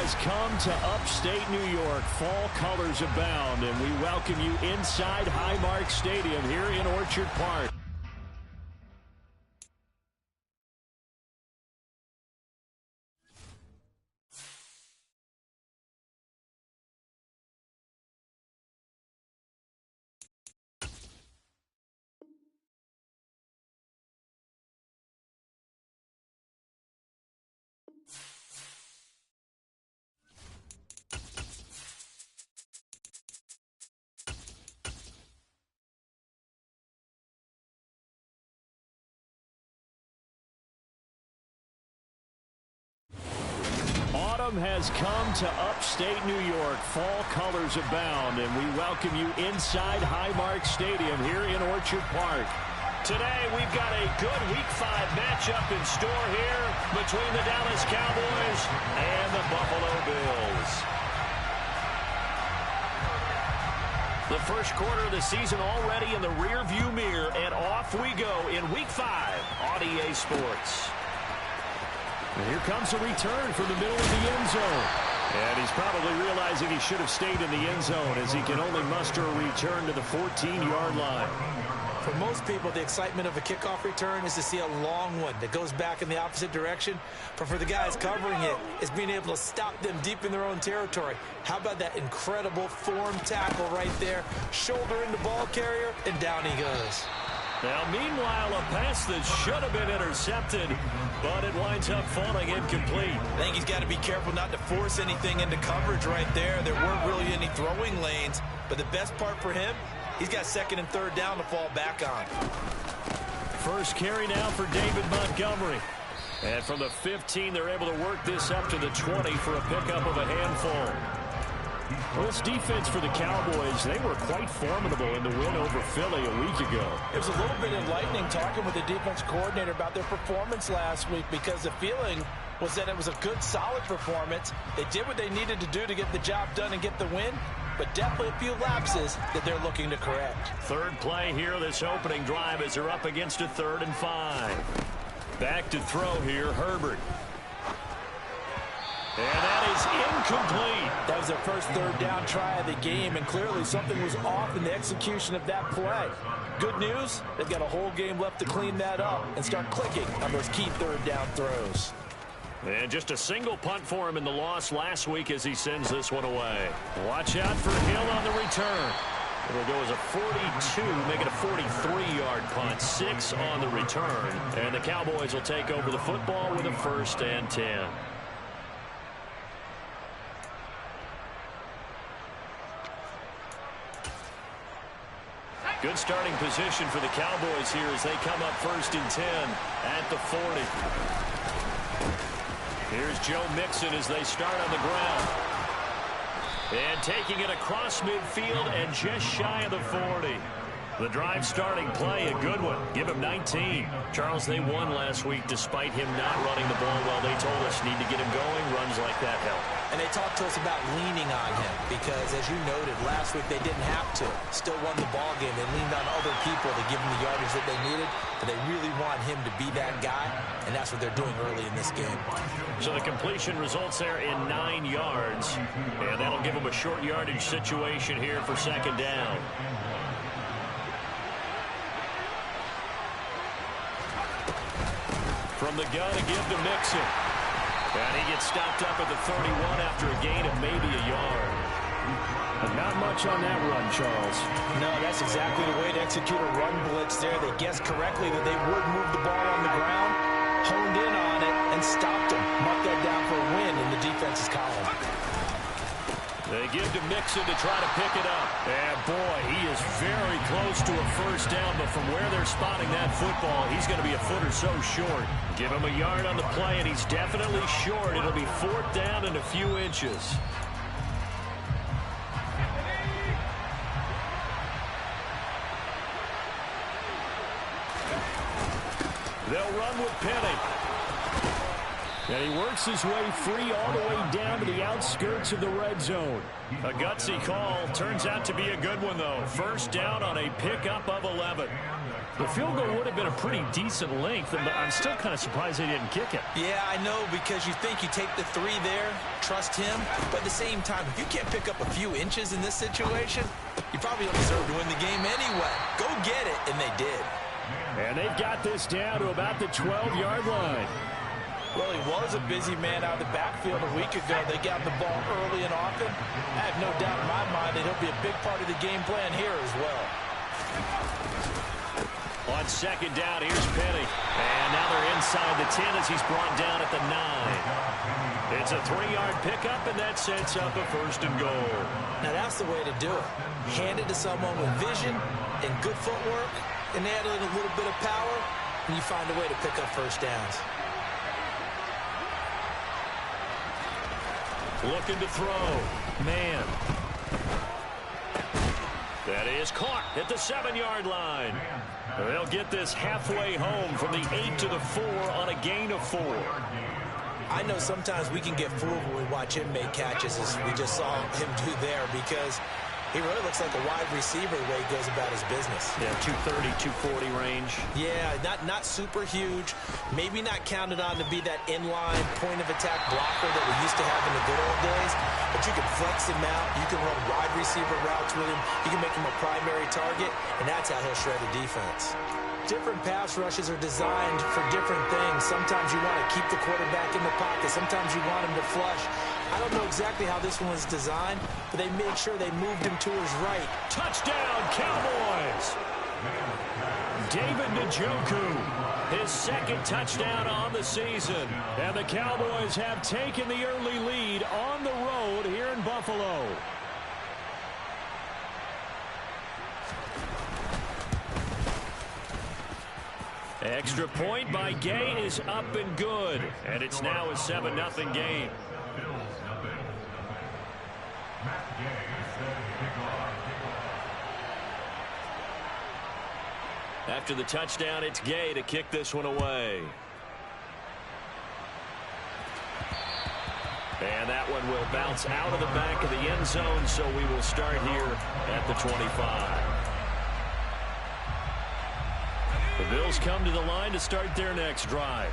has come to upstate New York. Fall colors abound, and we welcome you inside Highmark Stadium here in Orchard Park. Autumn has come to upstate New York. Fall colors abound, and we welcome you inside Highmark Stadium here in Orchard Park. Today, we've got a good Week 5 matchup in store here between the Dallas Cowboys and the Buffalo Bills. The first quarter of the season already in the rearview mirror, and off we go in Week 5 on EA Sports. And here comes a return from the middle of the end zone. And he's probably realizing he should have stayed in the end zone as he can only muster a return to the 14-yard line. For most people, the excitement of a kickoff return is to see a long one that goes back in the opposite direction. But for the guys covering it, it's being able to stop them deep in their own territory. How about that incredible form tackle right there? Shoulder in the ball carrier, and down he goes. Now, meanwhile, a pass that should have been intercepted, but it winds up falling incomplete. I think he's got to be careful not to force anything into coverage right there. There weren't really any throwing lanes, but the best part for him, he's got second and third down to fall back on. First carry now for David Montgomery. And from the 15, they're able to work this up to the 20 for a pickup of a handful. Well, this defense for the Cowboys, they were quite formidable in the win over Philly a week ago. It was a little bit enlightening talking with the defense coordinator about their performance last week, because the feeling was that it was a good, solid performance. They did what they needed to do to get the job done and get the win, but definitely a few lapses that they're looking to correct. Third play here, this opening drive, as they're up against a 3rd and 5. Back to throw here, Herbert. And that is incomplete. That was their first third down try of the game, and clearly something was off in the execution of that play. Good news, they've got a whole game left to clean that up and start clicking on those key third down throws. And just a single punt for him in the loss last week as he sends this one away. Watch out for Hill on the return. It'll go as a 42, make it a 43-yard punt, 6 on the return. And the Cowboys will take over the football with a 1st and 10. Good starting position for the Cowboys here as they come up 1st and 10 at the 40. Here's Joe Mixon as they start on the ground. And taking it across midfield and just shy of the 40. The drive starting play, a good one. Give him 19. Charles, they won last week despite him not running the ball well. They told us need to get him going. Runs like that help. And they talked to us about leaning on him because, as you noted, last week they didn't have to. Still won the ball game. They leaned on other people to give them the yardage that they needed, but they really want him to be that guy, and that's what they're doing early in this game. So the completion results there in 9 yards, and that'll give them a short yardage situation here for 2nd down. From the gun to give to Mixon. And he gets stopped up at the 31 after a gain of maybe a yard. But not much on that run, Charles. No, that's exactly the way to execute a run blitz there. They guessed correctly that they would move the ball on the ground, honed in on it, and stopped him. Mark that down for a win in the defense's column. They give to Mixon to try to pick it up. And, boy, he is very close to a 1st down, but from where they're spotting that football, he's going to be a foot or so short. Give him a yard on the play, and he's definitely short. It'll be 4th down and a few inches. They'll run with Penny. And he works his way free all the way down to the outskirts of the red zone. A gutsy call. Turns out to be a good one, though. 1st down on a pickup of 11. The field goal would have been a pretty decent length, and I'm still kind of surprised they didn't kick it. Yeah, I know, because you think you take the 3 there, trust him, but at the same time, if you can't pick up a few inches in this situation, you probably don't deserve to win the game anyway. Go get it, and they did. And they've got this down to about the 12-yard line. Well, he was a busy man out of the backfield a week ago. They got the ball early and often. I have no doubt in my mind that he'll be a big part of the game plan here as well. On second down, here's Penny. And now they're inside the 10 as he's brought down at the 9. It's a 3-yard pickup, and that sets up a 1st and goal. Now, that's the way to do it. Hand it to someone with vision and good footwork, and add in a little bit of power, and you find a way to pick up 1st downs. Looking to throw. Man. That is caught at the 7-yard line. They'll get this halfway home from the 8 to the 4 on a gain of 4. I know sometimes we can get fooled when we watch him make catches, as we just saw him do there, because he really looks like a wide receiver the way he goes about his business. Yeah, 230, 240 range. Yeah, not super huge. Maybe not counted on to be that inline point-of-attack blocker that we used to have in the good old days. But you can flex him out. You can run wide receiver routes with him. You can make him a primary target, and that's how he'll shred a defense. Different pass rushes are designed for different things. Sometimes you want to keep the quarterback in the pocket. Sometimes you want him to flush. I don't know exactly how this one was designed, but they made sure they moved him to his right. Touchdown, Cowboys! David Njoku, his 2nd touchdown on the season. And the Cowboys have taken the early lead on the road here in Buffalo. Extra point by Gay is up and good. And it's now a 7-0 game. After the touchdown, it's Gay to kick this one away. And that one will bounce out of the back of the end zone, so we will start here at the 25. The Bills come to the line to start their next drive.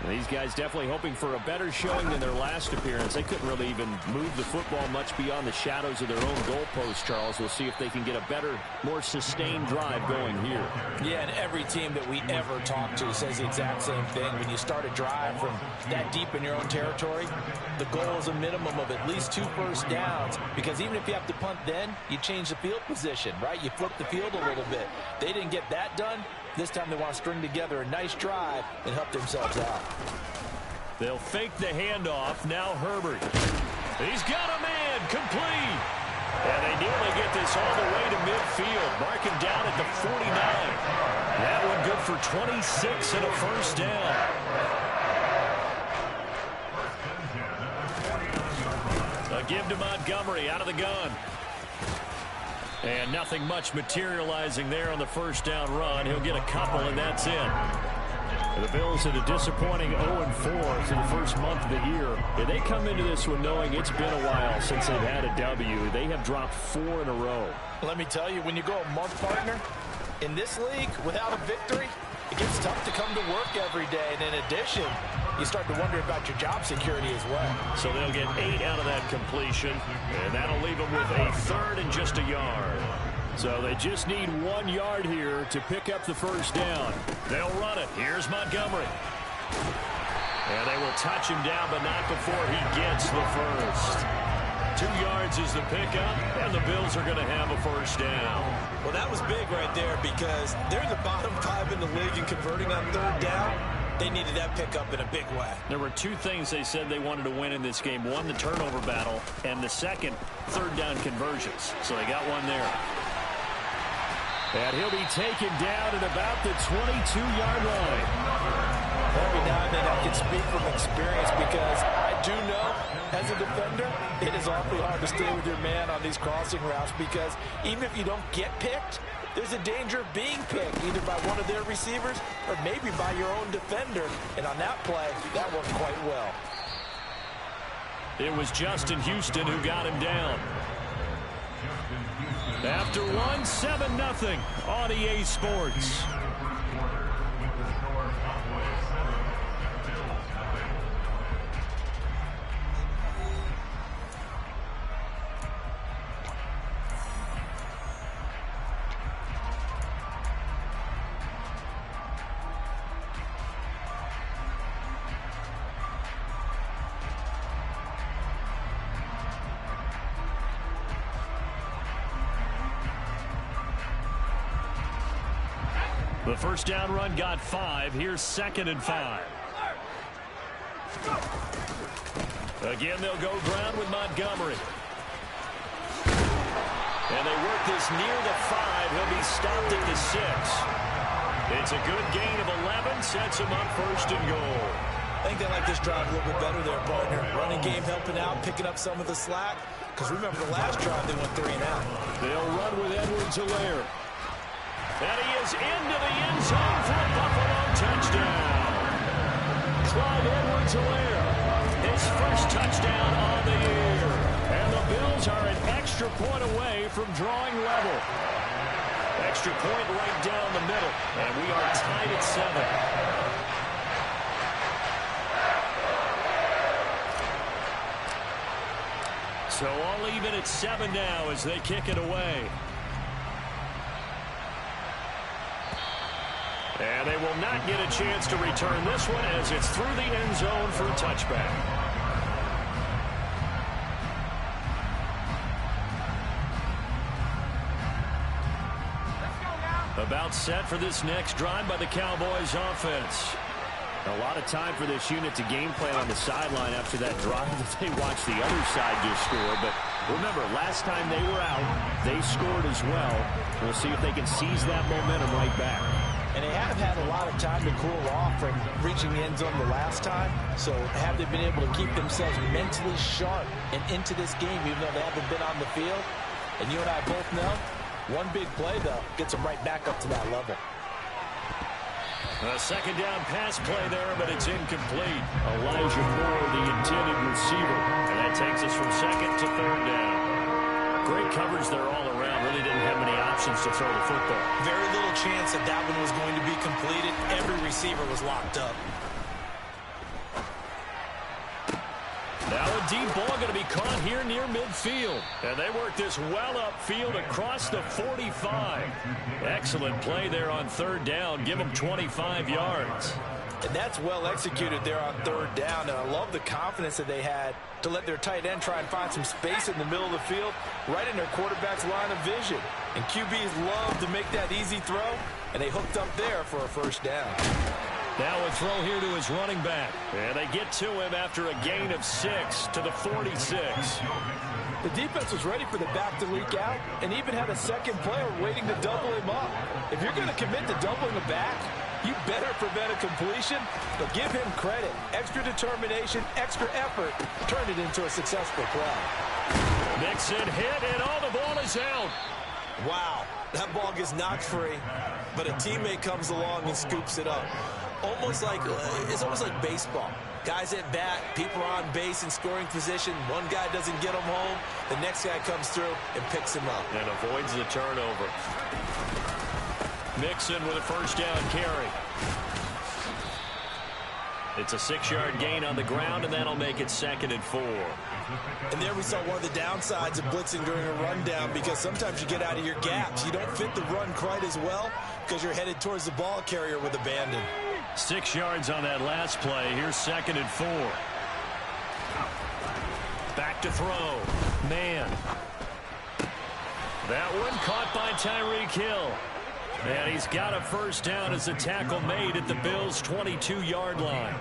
And these guys definitely hoping for a better showing than their last appearance. They couldn't really even move the football much beyond the shadows of their own goalpost, Charles. We'll see if they can get a better, more sustained drive going here. Yeah, and every team that we ever talk to says the exact same thing. When you start a drive from that deep in your own territory, the goal is a minimum of at least 2 first downs, because even if you have to punt then, you change the field position, right? You flip the field a little bit. They didn't get that done. This time they want to string together a nice drive and help themselves out. They'll fake the handoff. Now Herbert. He's got a man. Complete. And they nearly get this all the way to midfield. Mark him down at the 49. That one good for 26 and a 1st down. A give to Montgomery out of the gun. And nothing much materializing there on the 1st down run. He'll get a couple, and that's it. The Bills had a disappointing 0-4 for the first month of the year. And they come into this one knowing it's been a while since they've had a W. They have dropped 4 in a row. Let me tell you, when you go a month partner in this league without a victory, it gets tough to come to work every day. And in addition, you start to wonder about your job security as well. So they'll get 8 out of that completion, and that'll leave them with a 3rd and just a yard. So they just need 1 yard here to pick up the 1st down. They'll run it. Here's Montgomery. And they will touch him down, but not before he gets the 1st. 2 yards is the pickup, and the Bills are going to have a 1st down. Well, that was big right there, because they're the bottom 5 in the league in converting on 3rd down. They needed that pickup in a big way. There were 2 things they said they wanted to win in this game. One, the turnover battle, and the second, 3rd down conversions. So they got one there. And he'll be taken down at about the 22-yard line. Every now and then I can speak from experience, because I do know, as a defender, it is awfully hard to stay with your man on these crossing routes, because even if you don't get picked, there's a danger of being picked, either by one of their receivers or maybe by your own defender. And on that play, that worked quite well. It was Justin Houston who got him down. After one, 7-0 on EA Sports. The first down run got 5. Here's 2nd and 5. Again, they'll go ground with Montgomery. And they work this near the 5. He'll be stopped at the 6. It's a good gain of 11. Sets him up 1st and goal. I think they like this drive a little bit better there, partner. Running game helping out, picking up some of the slack. Because remember, the last drive, they went 3 and out. They'll run with Edwards-Helaire. And he is into the end zone for a Buffalo touchdown. Clyde Edwards-Helaire, his first touchdown on the year. And the Bills are an extra point away from drawing level. Extra point right down the middle. And we are tied at 7. So all even at 7 now as they kick it away. And they will not get a chance to return this one as it's through the end zone for a touchback. About set for this next drive by the Cowboys offense. A lot of time for this unit to game plan on the sideline after that drive that they watched the other side just score. But remember, last time they were out, they scored as well. We'll see if they can seize that momentum right back. And they have had a lot of time to cool off from reaching the end zone the last time. So have they been able to keep themselves mentally sharp and into this game, even though they haven't been on the field? And you and I both know, one big play, though, gets them right back up to that level. A second down pass play there, but it's incomplete. Elijah Moore, the intended receiver. And that takes us from 2nd to 3rd down. Great coverage there all around. Really didn't have many options to throw the football. Very little chance that that one was going to be completed. Every receiver was locked up. Now a deep ball going to be caught here near midfield. And they work this well upfield across the 45. Excellent play there on 3rd down. Give them 25 yards. And that's well executed there on 3rd down. And I love the confidence that they had to let their tight end try and find some space in the middle of the field, right in their quarterback's line of vision. And QBs love to make that easy throw, and they hooked up there for a 1st down. Now a throw here to his running back. And they get to him after a gain of 6 to the 46. The defense was ready for the back to leak out and even had a second player waiting to double him up. If you're going to commit to doubling a back, you better prevent a completion, but give him credit. Extra determination, extra effort, turn it into a successful play. Mixon hit, and all the ball is out. Wow, that ball gets knocked free, but a teammate comes along and scoops it up. It's almost like baseball. Guys at bat, people are on base in scoring position. One guy doesn't get him home. The next guy comes through and picks him up. And avoids the turnover. Mixon with a 1st down carry. It's a 6-yard gain on the ground, and that'll make it 2nd and 4. And there we saw one of the downsides of blitzing during a rundown, because sometimes you get out of your gaps. You don't fit the run quite as well because you're headed towards the ball carrier with abandon. 6 yards on that last play. Here's 2nd and 4. Back to throw. Man. That one caught by Tyreek Hill. And he's got a 1st down as a tackle made at the Bills' 22-yard line.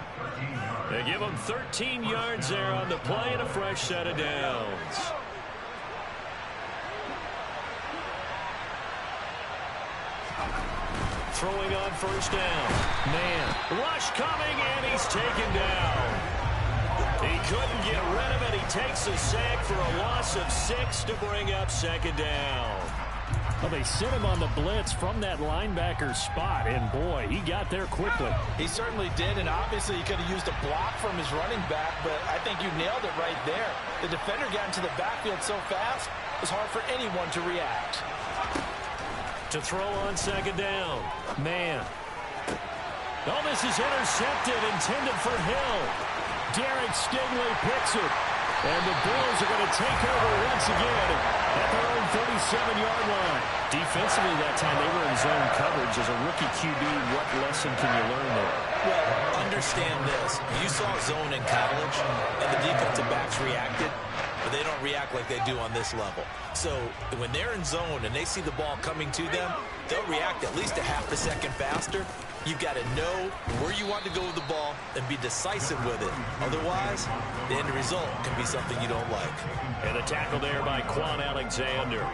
They give him 13 yards there on the play and a fresh set of downs. Throwing on 1st down. Man. Rush coming, and he's taken down. He couldn't get rid of it. He takes a sack for a loss of 6 to bring up 2nd down. Well, they sent him on the blitz from that linebacker spot, and boy, he got there quickly. He certainly did, and obviously he could have used a block from his running back, but I think you nailed it right there. The defender got into the backfield so fast, it was hard for anyone to react. To throw on second down. Man. Oh, this is intercepted, intended for Hill. Derek Stingley picks it. And the Bills are going to take over once again at their own 37-yard line. Defensively that time, they were in zone coverage. As a rookie QB, what lesson can you learn there? Well, understand this. You saw zone in college, and the defensive backs reacted, but they don't react like they do on this level. So when they're in zone and they see the ball coming to them, they'll react at least a half a second faster. You've got to know where you want to go with the ball and be decisive with it. Otherwise, the end result can be something you don't like. And a tackle there by Quan Alexander.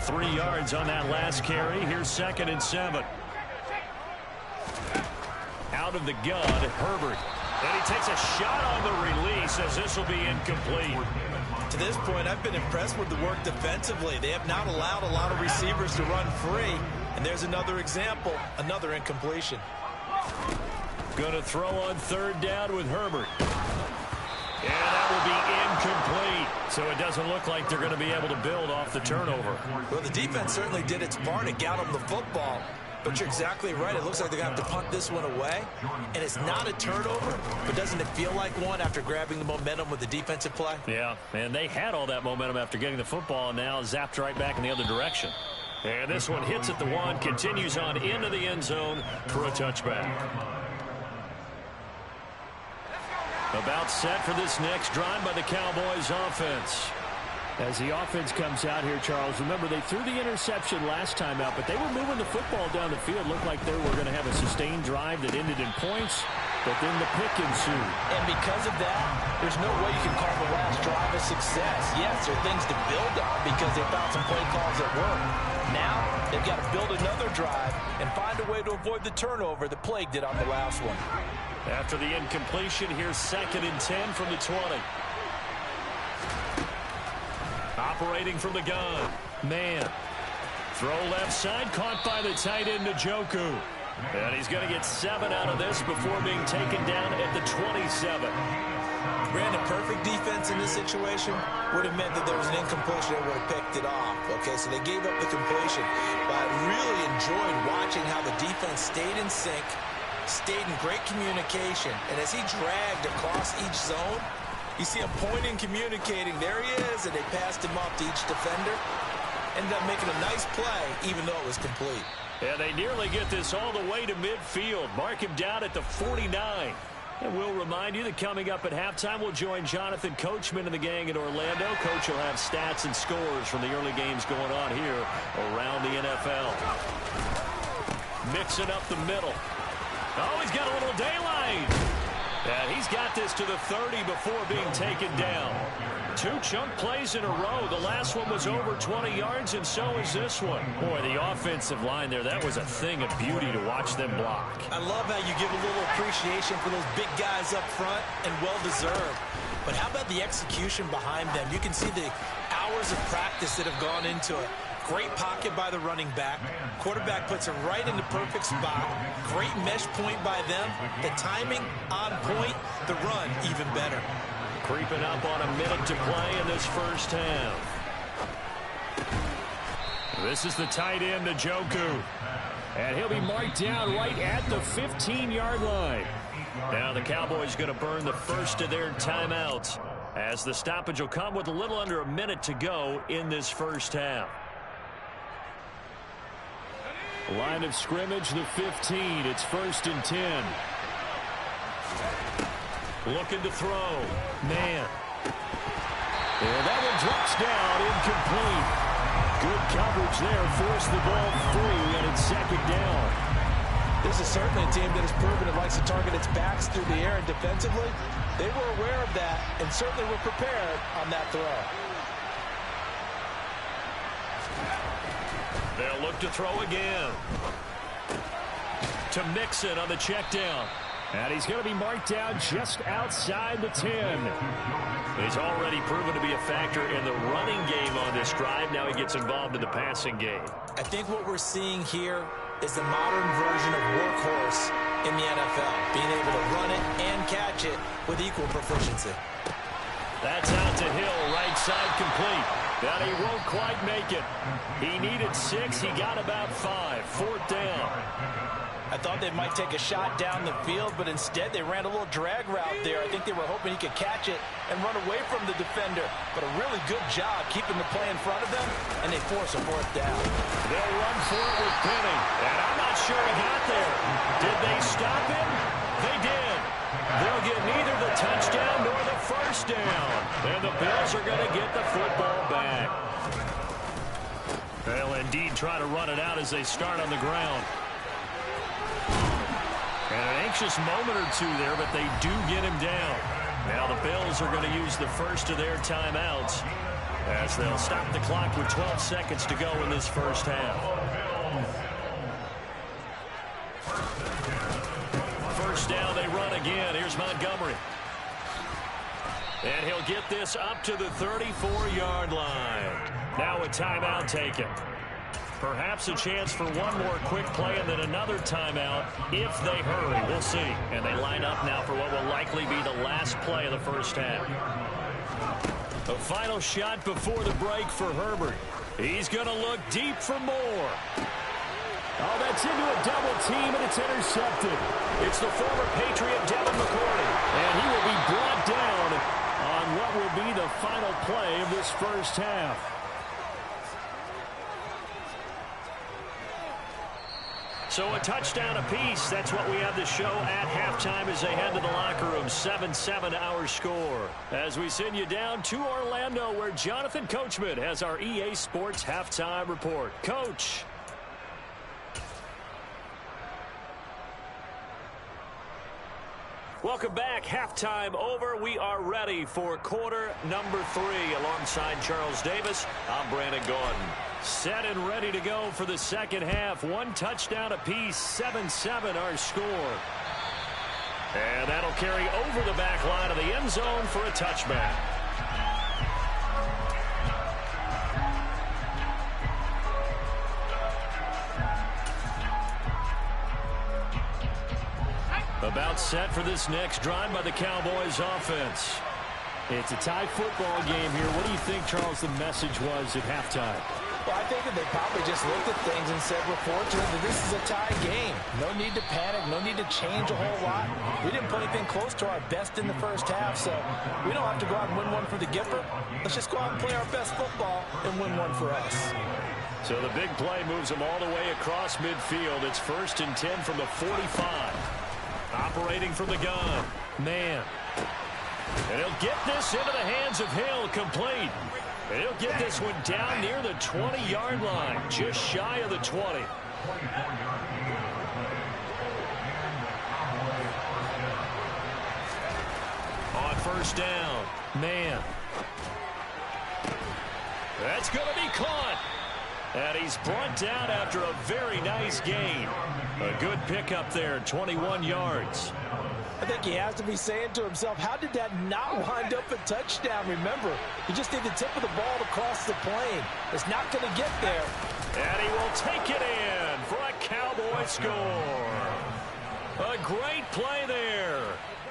3 yards on that last carry. Here's 2nd and 7. Out of the gun, Herbert. And he takes a shot on the release as this will be incomplete. To this point, I've been impressed with the work defensively. They have not allowed a lot of receivers to run free. And there's another example, another incompletion. Going to throw on 3rd down with Herbert. And that will be incomplete. So it doesn't look like they're going to be able to build off the turnover. Well, the defense certainly did its part. It got them the football. But you're exactly right. It looks like they're going to have to punt this one away. And it's not a turnover, but doesn't it feel like one after grabbing the momentum with the defensive play? Yeah, and they had all that momentum after getting the football, and now zapped right back in the other direction. And this one hits at the 1, continues on into the end zone for a touchback. About set for this next drive by the Cowboys offense. As the offense comes out here, Charles, remember they threw the interception last time out, but they were moving the football down the field. Looked like they were going to have a sustained drive that ended in points, but then the pick ensued. And because of that, there's no way you can call the last drive a success. Yes, there are things to build on because they found some play calls that work. Now, they've got to build another drive and find a way to avoid the turnover that plagued it on the last one. After the incompletion, here's 2nd and 10 from the 20. Operating from the gun. Man. Throw left side, caught by the tight end, Njoku. And he's going to get 7 out of this before being taken down at the 27. Brandon, perfect defense in this situation would have meant that there was an incompletion that would have picked it off. Okay, so they gave up the completion. But I really enjoyed watching how the defense stayed in sync, stayed in great communication. And as he dragged across each zone, you see him pointing, communicating. There he is, and they passed him off to each defender. Ended up making a nice play, even though it was complete. And they nearly get this all the way to midfield. Mark him down at the 49. And we'll remind you that coming up at halftime, we'll join Jonathan Coachman and the gang in Orlando. Coach will have stats and scores from the early games going on here around the NFL. Mixing up the middle. Oh, he's got a little daylight. And he's got this to the 30 before being taken down. 2 chunk plays in a row. The last one was over 20 yards, and so is this one. Boy, the offensive line there, that was a thing of beauty to watch them block. I love how you give a little appreciation for those big guys up front, and well-deserved. But how about the execution behind them? You can see the hours of practice that have gone into it. Great pocket by the running back. Quarterback puts it right in the perfect spot. Great mesh point by them. The timing on point. The run even better. Creeping up on a minute to play in this first half. This is the tight end, Njoku. And he'll be marked down right at the 15-yard line. Now the Cowboys going to burn the first of their timeouts, as the stoppage will come with a little under a minute to go in this first half. Line of scrimmage, the 15. It's 1st and 10. Looking to throw. Man. And that one drops down, incomplete. Good coverage there. Forced the ball free, and it's 2nd down. This is certainly a team that has proven it likes to target its backs through the air, and defensively, they were aware of that and certainly were prepared on that throw. They'll look to throw again. To Mixon on the check down. And he's going to be marked down just outside the 10. He's already proven to be a factor in the running game on this drive. Now he gets involved in the passing game. I think what we're seeing here is the modern version of workhorse in the NFL, being able to run it and catch it with equal proficiency. That's out to Hill, right side complete. But he won't quite make it. He needed 6. He got about 5. 4th down. I thought they might take a shot down the field, but instead they ran a little drag route there. I think they were hoping he could catch it and run away from the defender. But a really good job keeping the play in front of them, and they force a 4th down. They'll run for it with Penny, and I'm not sure he got there. Did they stop him? They did. They'll get neither the touchdown nor the 1st down. And the Bills are going to get the football back. They'll indeed try to run it out as they start on the ground. And an anxious moment or two there, but they do get him down. Now the Bills are going to use the first of their timeouts as they'll stop the clock with 12 seconds to go in this first half. First down, they run again. Here's Montgomery. And he'll get this up to the 34-yard line. Now a timeout taken. Perhaps a chance for one more quick play and then another timeout if they hurry. We'll see. And they line up now for what will likely be the last play of the first half. A final shot before the break for Herbert. He's going to look deep for more. Oh, that's into a double team, and it's intercepted. It's the former Patriot Devin McCourty, and he will be brought down on what will be the final play of this first half. So a touchdown apiece. That's what we have to show at halftime as they head to the locker room. 7-7 our score. As we send you down to Orlando, where Jonathan Coachman has our EA Sports halftime report. Coach. Welcome back. Halftime over. We are ready for quarter number 3. Alongside Charles Davis, I'm Brandon Gordon. Set and ready to go for the second half. One touchdown apiece. 7-7 our score. And that'll carry over the back line of the end zone for a touchback. About set for this next drive by the Cowboys offense. It's a tie football game here. What do you think, Charles, the message was at halftime? Well, I think that they probably just looked at things and said, we're fortunate that this is a tie game. No need to panic. No need to change a whole lot. We didn't put anything close to our best in the first half, so we don't have to go out and win one for the Gipper. Let's just go out and play our best football and win one for us. So the big play moves them all the way across midfield. It's 1st and 10 from the 45. Operating from the gun. Man. And he'll get this into the hands of Hill, complete. And he'll get this one down near the 20-yard line, just shy of the 20. On 1st down, man. That's going to be caught. And he's brought down after a very nice gain. A good pickup there, 21 yards. I think he has to be saying to himself, how did that not wind up a touchdown? Remember, you just need the tip of the ball to cross the plane. It's not going to get there. And he will take it in for a Cowboy score. A great play there.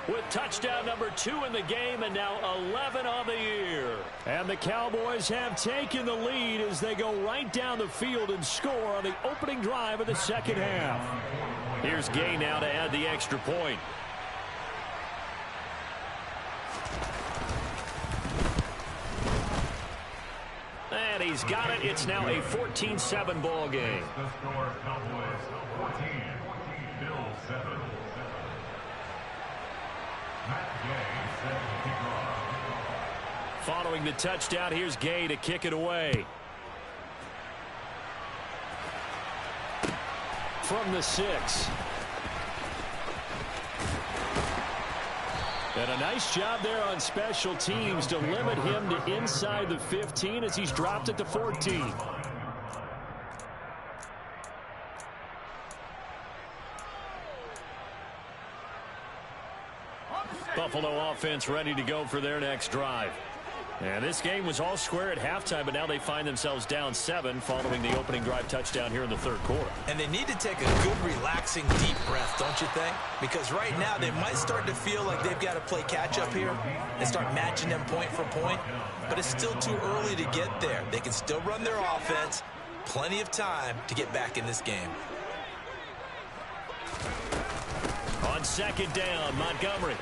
With touchdown number 2 in the game and now 11 on the year. And the Cowboys have taken the lead as they go right down the field and score on the opening drive of the second half. Here's Gay now to add the extra point. And he's got it. It's now a 14-7 ball game. The score, Cowboys 14, Bills 7. Following the touchdown, here's Gay to kick it away. From the 6. And a nice job there on special teams to limit him to inside the 15 as he's dropped at the 14. Buffalo offense ready to go for their next drive. And this game was all square at halftime, but now they find themselves down 7 following the opening drive touchdown here in the third quarter. And they need to take a good, relaxing, deep breath, don't you think? Because right now they might start to feel like they've got to play catch-up here and start matching them point for point. But it's still too early to get there. They can still run their offense. Plenty of time to get back in this game. On second down, Montgomery.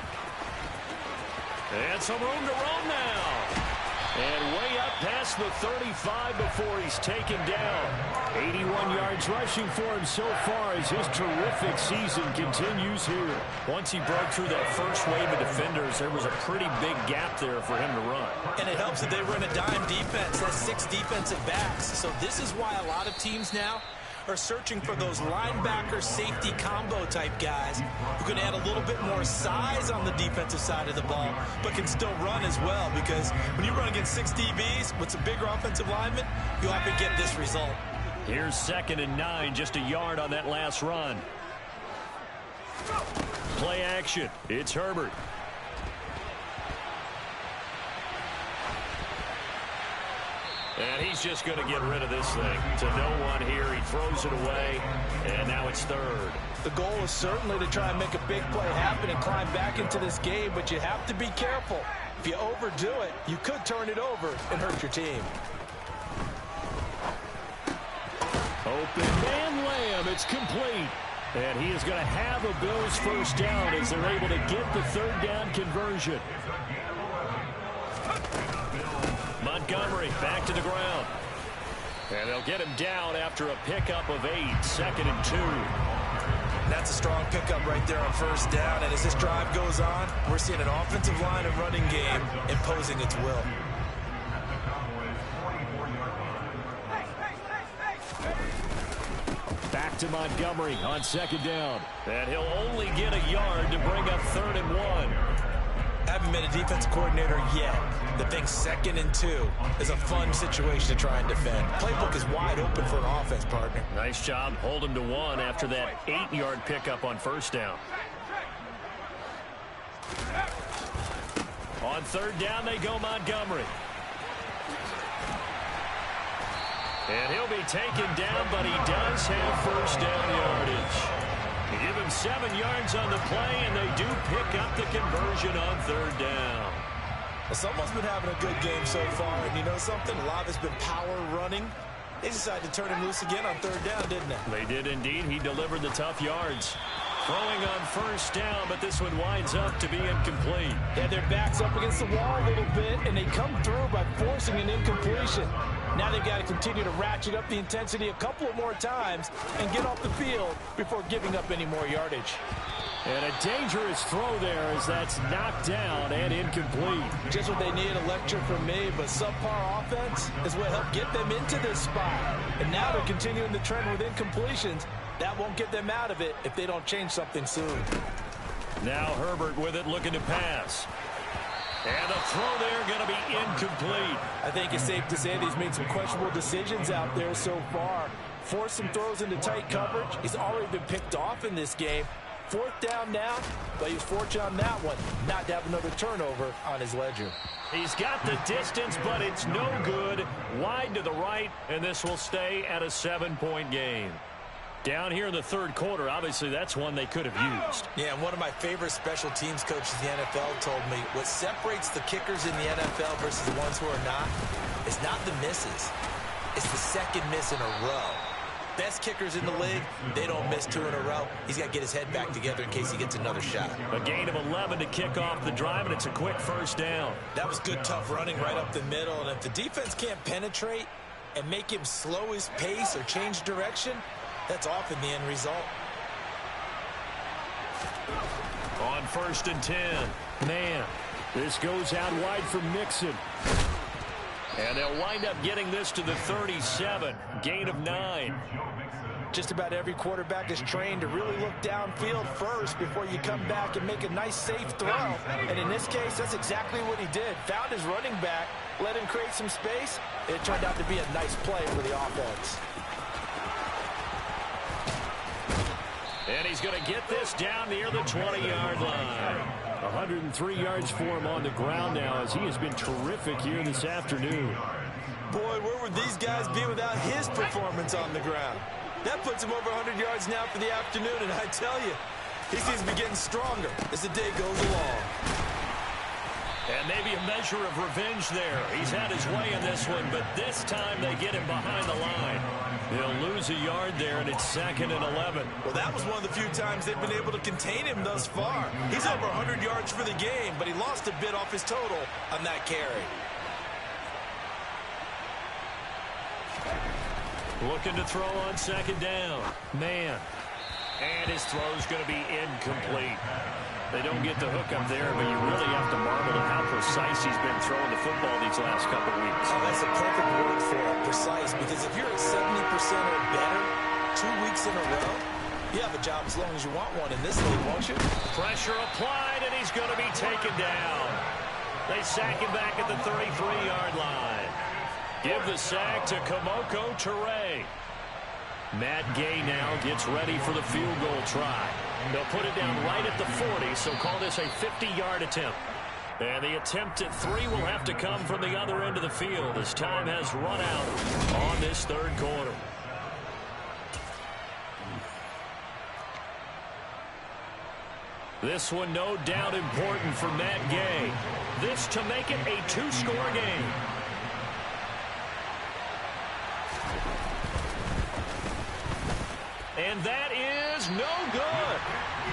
And some room to roam now. And way up past the 35 before he's taken down. 81 yards rushing for him so far as his terrific season continues here. Once he broke through that first wave of defenders, there was a pretty big gap there for him to run. And it helps that they run a dime defense. That's 6 defensive backs. So this is why a lot of teams now are searching for those linebacker safety combo type guys who can add a little bit more size on the defensive side of the ball but can still run as well, because when you run against 6 DBs with some bigger offensive linemen, you often get this result. Here's 2nd and 9, just a yard on that last run. Play action. It's Herbert. And he's just going to get rid of this thing. To no one here. He throws it away, and now it's 3rd. The goal is certainly to try and make a big play happen and climb back into this game, but you have to be careful. If you overdo it, you could turn it over and hurt your team. Open man Lamb. It's complete. And he is going to have a Bills first down as they're able to get the 3rd down conversion. Montgomery back to the ground. And they'll get him down after a pickup of 8, 2nd and 2. That's a strong pickup right there on first down. And as this drive goes on, we're seeing an offensive line and running game imposing its will. Back to Montgomery on 2nd down. And he'll only get a yard to bring up 3rd and 1. Haven't been a defensive coordinator yet. The thing 2nd and 2 is a fun situation to try and defend. Playbook is wide open for an offense, partner. Nice job. Hold him to 1 after that 8-yard pickup on first down. On 3rd down, they go Montgomery. And he'll be taken down, but he does have first down yardage. They give him 7 yards on the play, and they do pick up the conversion on 3rd down. Well, someone's been having a good game so far, and you know something? A lot has been power running. They decided to turn him loose again on 3rd down, didn't they? They did indeed. He delivered the tough yards. Throwing on first down, but this one winds up to be incomplete. Yeah, their back's up against the wall a little bit, and they come through by forcing an incompletion. Now they've got to continue to ratchet up the intensity a couple of more times and get off the field before giving up any more yardage. And a dangerous throw there as that's knocked down and incomplete. Just what they need, a lecture from me, but subpar offense is what helped get them into this spot. And now they're continuing the trend with incompletions. That won't get them out of it if they don't change something soon. Now Herbert with it, looking to pass. And the throw there going to be incomplete. I think it's safe to say that he's made some questionable decisions out there so far. Forced some throws into tight coverage. He's already been picked off in this game. 4th down now, but he was fortunate on that one not to have another turnover on his ledger. He's got the distance, but it's no good. Wide to the right, and this will stay at a 7-point game. Down here in the 3rd quarter, obviously that's one they could have used. Yeah, and one of my favorite special teams coaches in the NFL told me what separates the kickers in the NFL versus the ones who are not is not the misses. It's the 2nd miss in a row. Best kickers in the league, they don't miss 2 in a row. He's got to get his head back together in case he gets another shot. A gain of 11 to kick off the drive, and it's a quick first down. That was good, tough running right up the middle, and if the defense can't penetrate and make him slow his pace or change direction, that's often the end result. On 1st and 10, man, this goes out wide for Mixon. And they'll wind up getting this to the 37, gain of 9. Just about every quarterback is trained to really look downfield first before you come back and make a nice, safe throw. And in this case, that's exactly what he did. Found his running back, let him create some space. It turned out to be a nice play for the offense. And he's going to get this down near the 20-yard line. 103 yards for him on the ground now as he has been terrific here this afternoon. Boy, where would these guys be without his performance on the ground? That puts him over 100 yards now for the afternoon, and I tell you, he seems to be getting stronger as the day goes along. And maybe a measure of revenge there. He's had his way in this one, but this time they get him behind the line. He'll lose a yard there, and it's 2nd and 11. Well, that was one of the few times they've been able to contain him thus far. He's over 100 yards for the game, but he lost a bit off his total on that carry. Looking to throw on 2nd down. Man. And his throw's going to be incomplete. They don't get the hook up there, but you really have to marvel at how precise he's been throwing the football these last couple weeks. Oh, that's a perfect word for it, precise, because if you're at 70% or better 2 weeks in a row, you have a job as long as you want one in this league, won't you? Pressure applied, and he's going to be taken down. They sack him back at the 33-yard line. Give the sack to Kamoko Toure. Matt Gay now gets ready for the field goal try. They'll put it down right at the 40, so call this a 50-yard attempt. And the attempt at 3 will have to come from the other end of the field as time has run out on this 3rd quarter. This one no doubt important for Matt Gay. This to make it a 2-score game. And that is no good.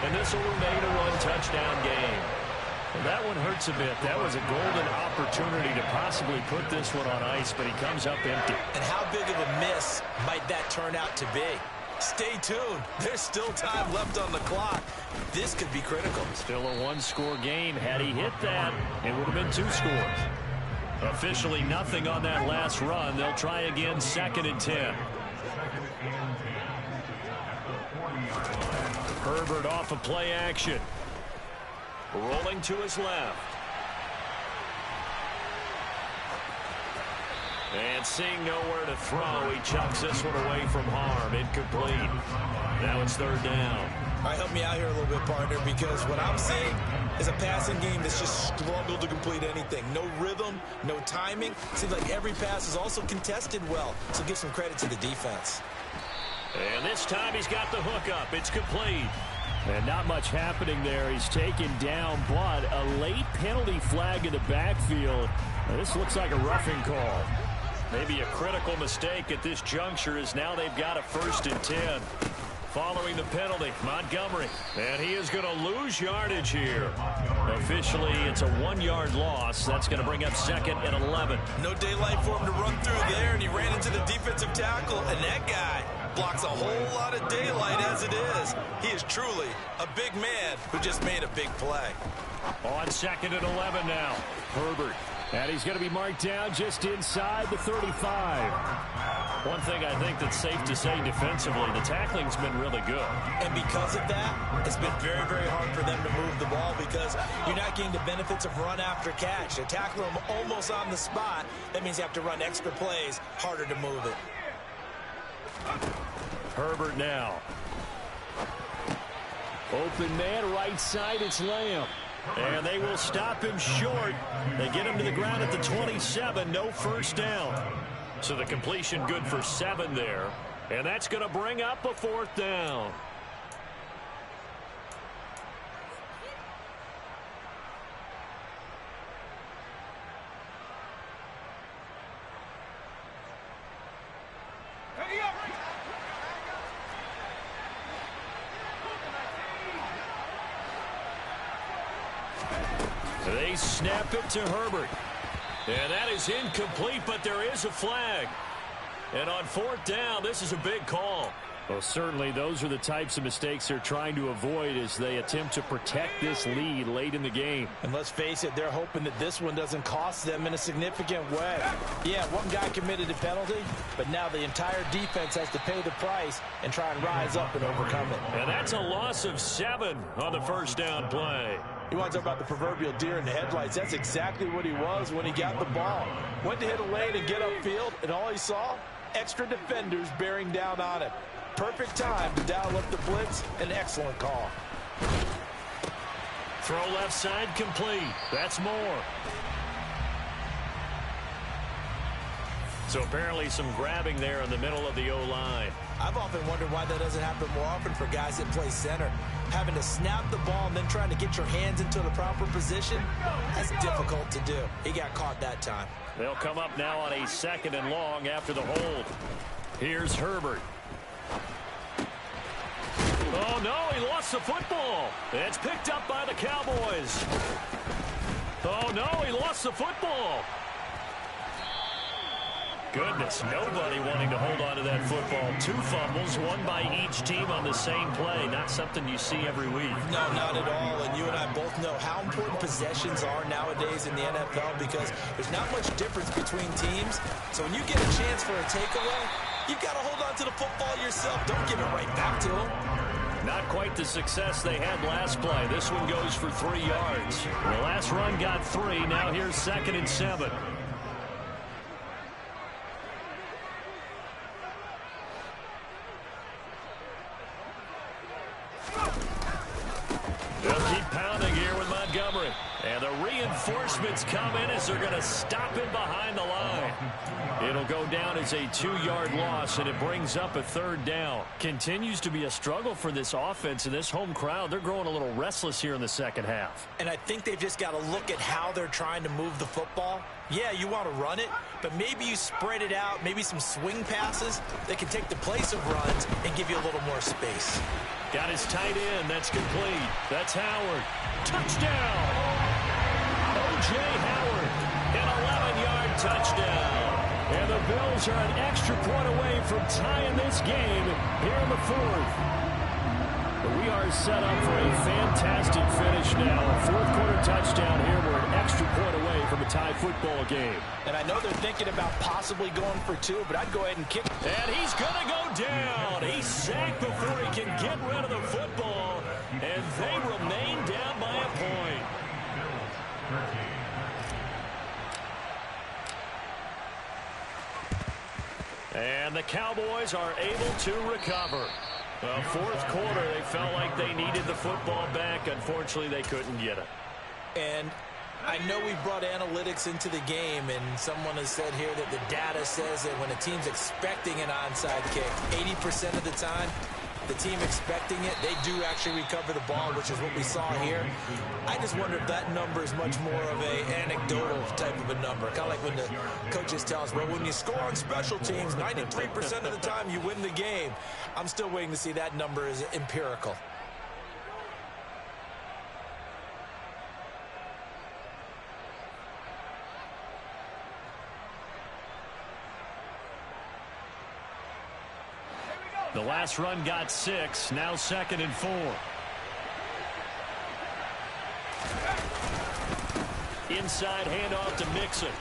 And this will remain a 1-touchdown game. And that one hurts a bit. That was a golden opportunity to possibly put this one on ice, but he comes up empty. And how big of a miss might that turn out to be? Stay tuned. There's still time left on the clock. This could be critical. Still a 1-score game. Had he hit that, it would have been 2 scores. Officially nothing on that last run. They'll try again 2nd and 10. Herbert off of play action. Rolling to his left. And seeing nowhere to throw, he chucks this one away from harm. Incomplete. Now it's 3rd down. All right, help me out here a little bit, partner, because what I'm seeing is a passing game that's just struggled to complete anything. No rhythm, no timing. Seems like every pass is also contested well, so give some credit to the defense. And this time he's got the hook up. It's complete. And not much happening there. He's taken down, but a late penalty flag in the backfield. Now, this looks like a roughing call. Maybe a critical mistake at this juncture as now they've got a 1st and 10. Following the penalty, Montgomery. And he is going to lose yardage here. Officially, it's a 1-yard loss. That's going to bring up 2nd and 11. No daylight for him to run through there, and he ran into the defensive tackle, and that guy blocks a whole lot of daylight as it is. He is truly a big man who just made a big play. On 2nd and 11 now. Herbert. And he's going to be marked down just inside the 35. One thing I think that's safe to say defensively, the tackling's been really good. And because of that, it's been very, very hard for them to move the ball because you're not getting the benefits of run after catch. They tackle them almost on the spot. That means you have to run extra plays, harder to move it. Herbert now. Open man, right side, it's Lamb. And they will stop him short. They get him to the ground at the 27, no 1st down. So the completion good for 7 there. And that's going to bring up a 4th down. They snap it to Herbert. And that is incomplete, but there is a flag. And on 4th down, this is a big call. Well, certainly those are the types of mistakes they're trying to avoid as they attempt to protect this lead late in the game. And let's face it, they're hoping that this one doesn't cost them in a significant way. Yeah, one guy committed a penalty, but now the entire defense has to pay the price and try and rise up and overcome it. And that's a loss of 7 on the 1st down play. You want to talk about the proverbial deer in the headlights. That's exactly what he was when he got the ball. Went to hit a lane and get upfield, and all he saw, extra defenders bearing down on it. Perfect time to dial up the blitz. An excellent call. Throw left side complete. That's Moore. So apparently some grabbing there in the middle of the O-line. I've often wondered why that doesn't happen more often for guys that play center. Having to snap the ball and then trying to get your hands into the proper position, that's difficult to do. He got caught that time. They'll come up now on a 2nd and long after the hold. Here's Herbert. Oh, no, he lost the football. It's picked up by the Cowboys. Oh, no, he lost the football. Goodness, nobody wanting to hold on to that football. 2 fumbles, one by each team on the same play. Not something you see every week. No, not at all. And you and I both know how important possessions are nowadays in the NFL because there's not much difference between teams. So when you get a chance for a takeaway, you've got to hold on to the football yourself. Don't give it right back to them. Not quite the success they had last play. This one goes for 3 yards. The last run got 3. Now here's 2nd and 7. They'll keep pounding here with Montgomery. And the reinforcements come in as they're going to stop him behind the line. It'll go down as a 2-yard loss, and it brings up a 3rd down. Continues to be a struggle for this offense and this home crowd. They're growing a little restless here in the second half. And I think they've just got to look at how they're trying to move the football. Yeah, you want to run it, but maybe you spread it out, maybe some swing passes that can take the place of runs and give you a little more space. Got his tight end. That's complete. That's Howard. Touchdown! O.J. Howard, an 11-yard touchdown. And the Bills are an extra point away from tying this game here in the 4th. We are set up for a fantastic finish now. A 4th-quarter touchdown here. We're an extra point away from a tie football game. And I know they're thinking about possibly going for 2, but I'd go ahead and kick. And he's going to go down. He's sacked before he can get rid of the football. And they remain down by a point. And the Cowboys are able to recover. Well, 4th quarter, they felt like they needed the football back. Unfortunately, they couldn't get it. And I know we brought analytics into the game, and someone has said here that the data says that when a team's expecting an onside kick, 80% of the time, the team expecting it, they do actually recover the ball, which is what we saw here. I just wonder if that number is much more of an anecdotal type of a number. Kind of like when the coaches tell us, well, when you score on special teams, 93% of the time you win the game. I'm still waiting to see that number is empirical. The last run got 6. Now 2nd and 4. Inside handoff to Mixon.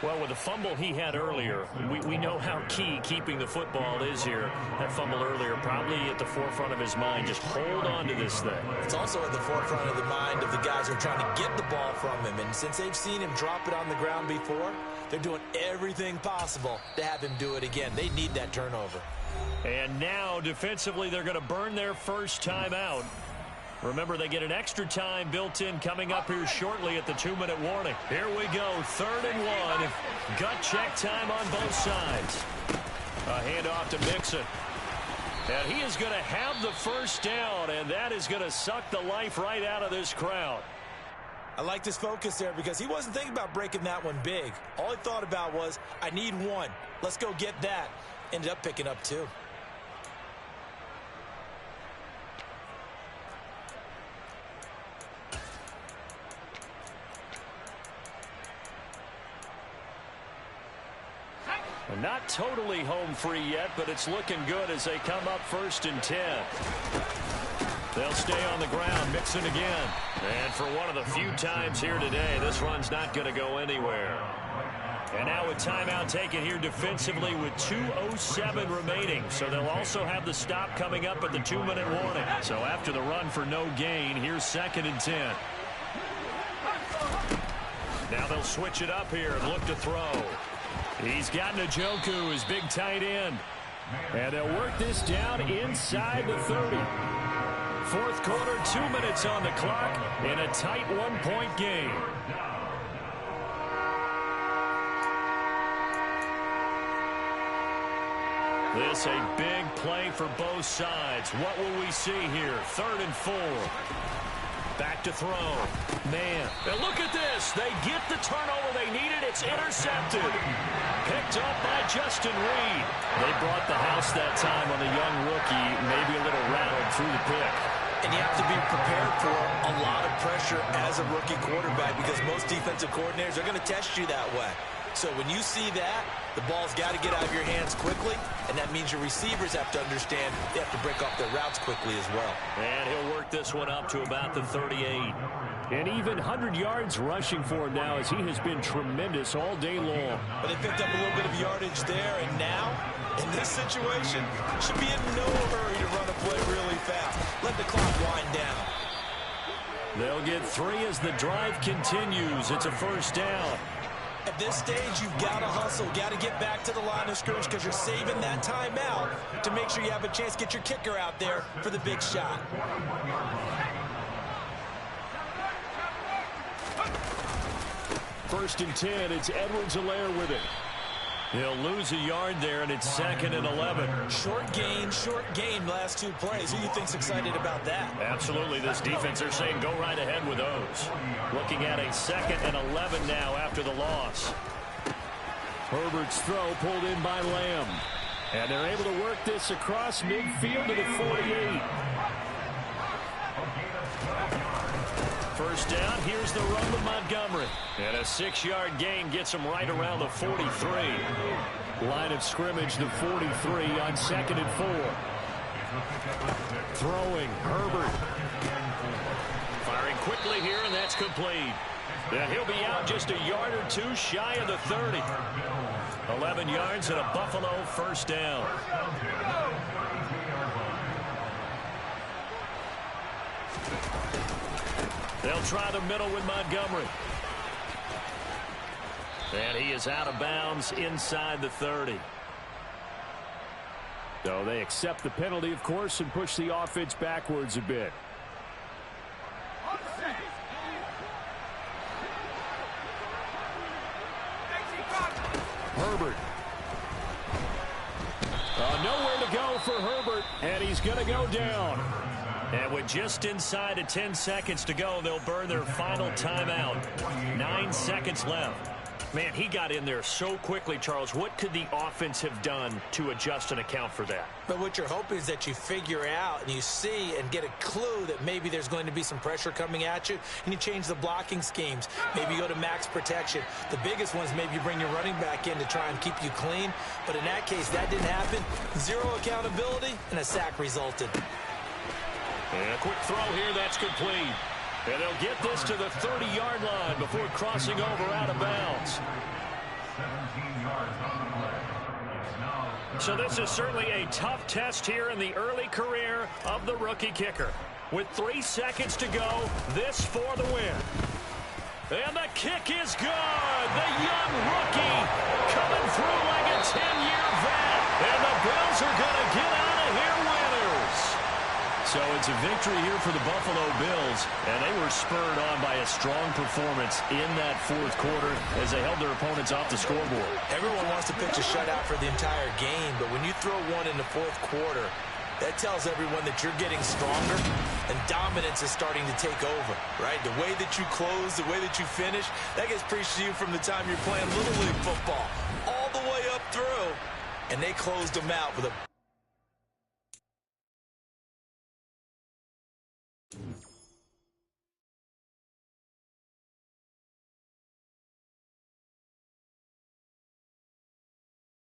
Well, with the fumble he had earlier, we know how key keeping the football is here. That fumble earlier probably at the forefront of his mind. Just hold on to this thing. It's also at the forefront of the mind of the guys who are trying to get the ball from him. And since they've seen him drop it on the ground before, they're doing everything possible to have him do it again. They need that turnover. And now, defensively, they're going to burn their first time out. Remember, they get an extra time built in coming up here shortly at the 2-minute warning. Here we go, 3rd and 1. Gut check time on both sides. A handoff to Mixon. And he is going to have the first down, and that is going to suck the life right out of this crowd. I like his focus there because he wasn't thinking about breaking that one big. All he thought about was, I need 1. Let's go get that. Ended up picking up 2. Not totally home free yet, but it's looking good as they come up 1st and 10. They'll stay on the ground, Mixon again. And for one of the few times here today, this run's not going to go anywhere. And now a timeout taken here defensively with 2:07 remaining. So they'll also have the stop coming up at the 2-minute warning. So after the run for no gain, here's 2nd and 10. Now they'll switch it up here and look to throw. He's got Njoku, his big tight end. And they'll work this down inside the 30. Fourth quarter, 2 minutes on the clock in a tight one-point game. This a big play for both sides. What will we see here? 3rd and 4. Back to throw. Man. And look at this. They get the turnover they needed. It's intercepted. Picked up by Justin Reed. They brought the house that time on the young rookie. Maybe a little rattled through the pick. And you have to be prepared for a lot of pressure as a rookie quarterback because most defensive coordinators are going to test you that way. So when you see that, the ball's got to get out of your hands quickly, and that means your receivers have to understand they have to break off their routes quickly as well. And he'll work this one up to about the 38. And even 100 yards rushing for him now as he has been tremendous all day long. But they picked up a little bit of yardage there, and now, in this situation, should be in no hurry to run a play really fast. Let the clock wind down. They'll get 3 as the drive continues. It's a first down. At this stage, you've got to hustle, got to get back to the line of scrimmage because you're saving that timeout to make sure you have a chance to get your kicker out there for the big shot. First and 10, it's Edwards-Helaire with it. He'll lose a yard there, and it's 2nd and 11. Short gain, last 2 plays. Who do you think's excited about that? Absolutely, this defense, they're saying go right ahead with those. Looking at a 2nd and 11 now after the loss. Herbert's throw pulled in by Lamb. And they're able to work this across midfield to the 48. First down, here's the run to Montgomery. And a 6-yard gain gets him right around the 43. Line of scrimmage, the 43 on 2nd and 4. Throwing, Herbert. Firing quickly here, and that's complete. And he'll be out just a yard or 2 shy of the 30. 11 yards and a Buffalo first down. They'll try the middle with Montgomery. And he is out of bounds inside the 30. So they accept the penalty, of course, and push the offense backwards a bit. Herbert. Nowhere to go for Herbert, and he's going to go down. And with just inside of 10 seconds to go, they'll burn their final timeout. 9 seconds left. Man, he got in there so quickly, Charles. What could the offense have done to adjust and account for that? But what you're hoping is that you figure out and you see and get a clue that maybe there's going to be some pressure coming at you, and you change the blocking schemes. Maybe you go to max protection. The biggest one is maybe you bring your running back in to try and keep you clean. But in that case, that didn't happen. 0 accountability, and a sack resulted. And a quick throw here, that's complete. And they'll get this to the 30-yard line before crossing over out of bounds. 17 yards on the play. So this is certainly a tough test here in the early career of the rookie kicker. With 3 seconds to go, this for the win. And the kick is good. The young rookie coming through like a 10-year vet. And the Bills are going to get out of here winners. So it's a victory here for the Buffalo Bills, and they were spurred on by a strong performance in that 4th quarter as they held their opponents off the scoreboard. Everyone wants to pitch a shutout for the entire game, but when you throw one in the 4th quarter, that tells everyone that you're getting stronger and dominance is starting to take over, right? The way that you close, the way that you finish, that gets preached to you from the time you're playing Little League football all the way up through. And they closed them out with a